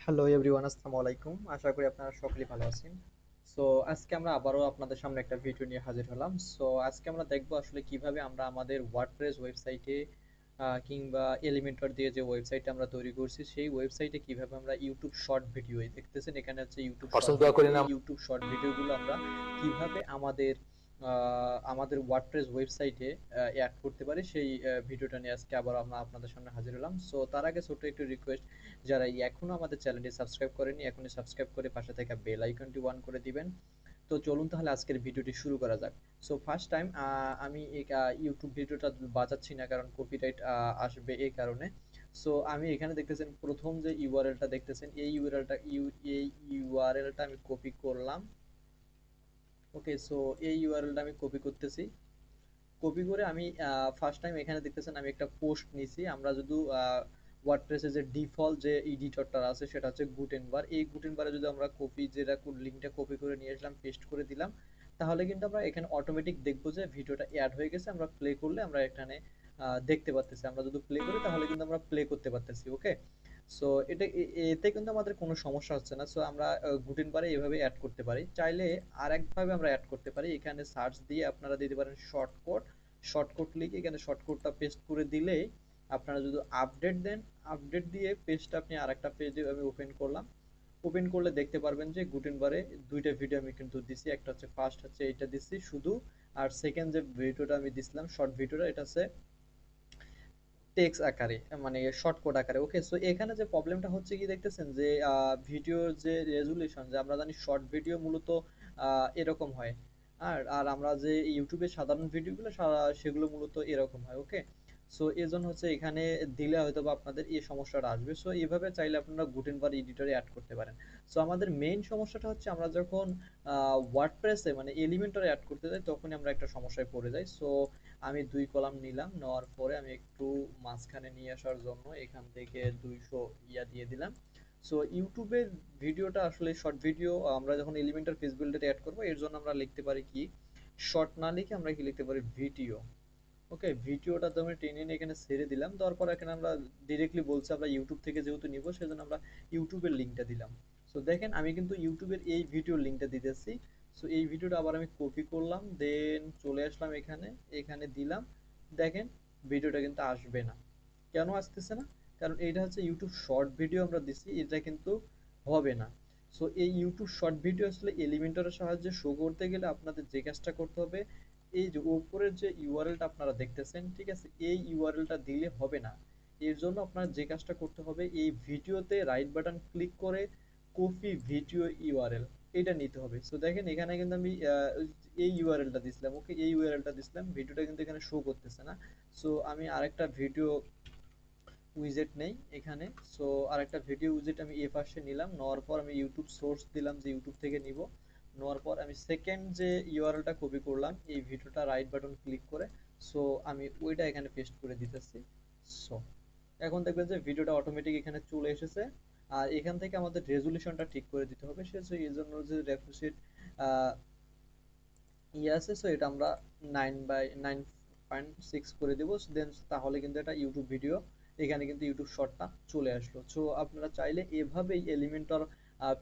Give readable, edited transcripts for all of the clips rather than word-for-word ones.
Hello everyone, আসসালামু আলাইকুম। আশা করি আপনারা সকলেই ভালো আছেন। সো আজকে আমরা আবারও আপনাদের সামনে একটা ভিডিও নিয়ে হাজির হলাম। সো আজকে আমরা দেখবো আসলে কিভাবে আমরা আমাদের ওয়ার্ডপ্রেস ওয়েবসাইটে কিংবা এলিমেন্টর দিয়ে যে ওয়েবসাইট আমরা তৈরি করছি সেই ওয়েবসাইটে কিভাবে আমরা ইউটিউব শর্ট ভিডিও, দেখতেছেন এখানে হচ্ছে ইউটিউব শর্ট পার্সোনাল দোয়া ভিডিও, করে এই নাম। ইউটিউব শর্ট ভিডিওগুলো আমরা কিভাবে আমাদের ওয়ার্ডপ্রেস ওয়েবসাইটে অ্যাড করতে পারি সেই ভিডিওটা নিয়ে আজকে আবার আমরা আপনাদের সামনে হাজির হলাম। সো তার আগে ছোট্ট একটু রিকোয়েস্ট, যারা এখনো আমাদের চ্যানেলটি সাবস্ক্রাইব করেনি এখনই সাবস্ক্রাইব করে পাশে থাকা বেল আইকনটি অন করে দিবেন। তো চলুন তাহলে আজকের ভিডিওটি শুরু করা যাক। সো ফার্স্ট টাইম আমি এই ইউটিউব ভিডিওটা বাজাচ্ছি না, কারণ কপিরাইট আসবে এই কারণে। সো আমি এখানে দেখতেছেন প্রথম যে ইউআরএলটা দেখতেছেন, এই ইউআরএলটা আমি কপি করলাম। ওকে, সো এই ইউআরএলটা আমি কপি করতেছি। কপি করে আমি ফার্স্ট টাইম এখানে দেখতেছেন আমি একটা পোস্ট নিছি। আমরা যদি ওয়ার্ডপ্রেসে যে ডিফল্ট যে এডিটরটা আছে সেটা হচ্ছে গুটেনবার। এই গুটেনবারে যদি আমরা কপি যেটা লিঙ্কটা কপি করে নিয়ে আসলাম, পেস্ট করে দিলাম, তাহলে কিন্তু আমরা এখানে অটোমেটিক দেখবো যে ভিডিওটা অ্যাড হয়ে গেছে। আমরা প্লে করলে আমরা এখানে দেখতে পারতেছি। আমরা যদি প্লে করি তাহলে কিন্তু আমরা প্লে করতে পারতেছি। ওকে, সো এতে কিন্তু আমাদের কোনো সমস্যা হচ্ছে না। সো আমরা গুটেনবারে এভাবে অ্যাড করতে পারি। চাইলে আরেকভাবে আমরা অ্যাড করতে পারি। এখানে সার্চ দিয়ে আপনারা দিতে পারেন শর্টকাট। শর্টকাট লিখে এখানে শর্টকাটটা পেস্ট করে দিলে আপনারা যদি আপডেট দেন, আপডেট দিয়ে পেজটা আপনি আরেকটা পেজে আমি ওপেন করলাম। ওপেন করলে দেখতে পারবেন যে গুটেনবারে দুইটা ভিডিও আমি কিন্তু দিছি। একটা হচ্ছে ফার্স্ট হচ্ছে এইটা দিছি শুধু, আর সেকেন্ড যে ভিডিওটা আমি দিছিলাম শর্ট ভিডিওটা, এটা হচ্ছে টেক্সট আকারে, মানে শর্টকাট আকারে। ওকে, সো এখানে যে প্রবলেমটা হচ্ছে কি দেখতেছেন যে ভিডিওর যে রেজুলেশন, যে আমরা জানি শর্ট ভিডিও মূলত এরকম হয়, আর আর আমরা যে ইউটিউবে সাধারণ ভিডিওগুলো সেগুলো মূলত এরকম হয়। ওকে, সো এই জন্য হচ্ছে এখানে দিলে হয়তো বা আপনাদের এই সমস্যাটা আসবে। সো এইভাবে চাইলে আপনারা গুটেনবার এডিটরে অ্যাড করতে পারেন। সো আমাদের মেইন সমস্যাটা হচ্ছে আমরা যখন ওয়ার্ডপ্রেসে মানে এলিমেন্টরে অ্যাড করতে যাই তখনই আমরা একটা সমস্যায় পড়ে যাই। সো আমি 2 কলাম নিলাম, নেওয়ার পরে আমি একটু মাঝখানে নিয়ে আসার জন্য এখান থেকে 200 দিয়ে দিলাম। সো ইউটিউবের ভিডিওটা আসলে শর্ট ভিডিও আমরা যখন এলিমেন্টার পেজ বিল্ডারে অ্যাড করব, এর জন্য আমরা লিখতে পারি কি, শর্ট না লিখে আমরা কি লিখতে পারি ভিডিও। ওকে, ভিডিওটা তো আমি টেনে নিয়ে এখানে ছেড়ে দিলাম। দেওয়ার পর এখানে আমরা ডিরেক্টলি বলছি আমরা ইউটিউব থেকে যেহেতু নিব সেজন্য আমরা ইউটিউবের লিঙ্কটা দিলাম। সো দেখেন আমি কিন্তু ইউটিউবের এই ভিডিওর লিঙ্কটা দিতেছি। সো এই ভিডিওটা আবার আমি কপি করলাম, দেন চলে আসলাম এখানে, এখানে দিলাম। দেখেন ভিডিওটা কিন্তু আসবে না। কেন আসতেছে না? কারণ এইটা হচ্ছে ইউটিউব শর্ট ভিডিও আমরা দিছি, এটা কিন্তু হবে না। সো এই ইউটিউব শর্ট ভিডিও আসলে এলিমেন্টরের সাহায্যে শো করতে গেলে আপনাদের যে কাজটা করতে হবে, এই যে উপরের যে ইউআরএলটা আপনারা দেখতেছেন, ঠিক আছে, এই ইউআরএলটা দিলে হবে না। এর জন্য আপনার যে কাজটা করতে হবে, এই ভিডিওতে রাইট বাটন ক্লিক করে কপি ভিডিও ইউআরএল এটা নিতে হবে। সো দেখেন এখানে কিন্তু আমি এই ইউআরএলটা দিছিলাম। ওকে, এই ইউআরএলটা দিছিলাম, ভিডিওটা কিন্তু এখানে শো করতেছে না। সো আমি আরেকটা ভিডিও উইজেট নেই এখানে। সো আরেকটা ভিডিও উইজেট আমি এ পাশে নিলাম, নেওয়ার পর আমি ইউটিউব সোর্স দিলাম যে ইউটিউব থেকে নিব। নেওয়ার পর আমি সেকেন্ড যে ইউআরএলটা কপি করলাম এই ভিডিওটা রাইট বাটন ক্লিক করে, সো আমি ওইটা এখানে পেস্ট করে দিতেছি। সো এখন দেখবেন যে ভিডিওটা অটোমেটিক এখানে চলে এসেছে। আর এখান থেকে আমাদের রেজুলেশনটা ঠিক করে দিতে হবে। সে এই জন্য যে রেফ্রিজারেট আছে, সো এটা আমরা 9/9.6 করে দেবো। দেন তাহলে কিন্তু এটা ইউটিউব ভিডিও, এখানে কিন্তু ইউটিউব শর্টটা চলে আসলো। সো আপনারা চাইলে এভাবেই এলিমেন্টর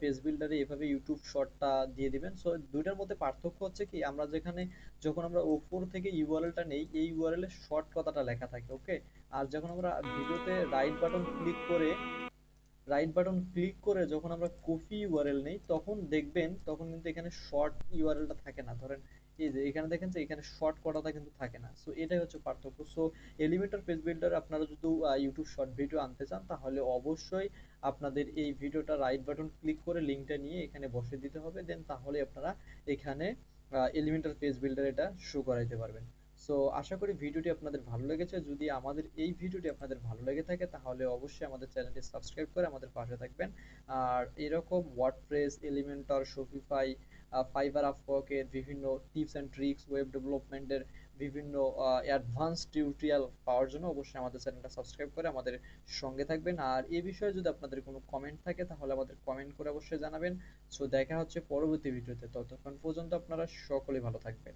পেজ বিল্ডারে এভাবে ইউটিউব শর্টটা দিয়ে দিবেন। সো দুইটার মধ্যে পার্থক্য হচ্ছে কি, আমরা যেখানে যখন আমরা ওপর থেকে ইউআরএলটা নেই এই ইউআরএল এর শর্ট কথাটা লেখা থাকে। ওকে, আর যখন আমরা ভিডিওতে রাইট বাটন ক্লিক করে যখন আমরা কপি ইউআরএল নেই তখন দেখবেন তখন কিন্তু এখানে শর্ট ইউআরএলটা থাকে না। ধরেন এই যে এখানে দেখেন যে এখানে শর্ট কটাটা কিন্তু থাকে না। সো এটাই হচ্ছে পার্থক্য। সো এলিমেন্টর পেজ বিল্ডার আপনারা যদি ইউটিউব শর্ট ভিডিও আনতে চান তাহলে অবশ্যই আপনাদের এই ভিডিওটা রাইট বাটন ক্লিক করে লিঙ্কটা নিয়ে এখানে বসে দিতে হবে। দেন তাহলে আপনারা এখানে এলিমেন্টর পেজ বিল্ডার এটা শো করাইতে পারবেন। সো আশা করি ভিডিওটি আপনাদের ভালো লেগেছে। যদি আমাদের এই ভিডিওটি আপনাদের ভালো লেগে থাকে তাহলে অবশ্যই আমাদের চ্যানেলটি সাবস্ক্রাইব করে আমাদের পাশে থাকবেন। আর এরকম ওয়ার্ডপ্রেস, এলিমেন্টর, শপিফাই, ফাইবার, আপওয়ার্কের বিভিন্ন টিপস অ্যান্ড ট্রিক্স, ওয়েব ডেভেলপমেন্টের বিভিন্ন অ্যাডভান্স টিউটোরিয়াল পাওয়ার জন্য অবশ্যই আমাদের চ্যানেলটা সাবস্ক্রাইব করে আমাদের সঙ্গে থাকবেন। আর এই বিষয়ে যদি আপনাদের কোনো কমেন্ট থাকে তাহলে আমাদের কমেন্ট করে অবশ্যই জানাবেন। সো দেখা হচ্ছে পরবর্তী ভিডিওতে, ততক্ষণ পর্যন্ত আপনারা সকলে ভালো থাকবেন।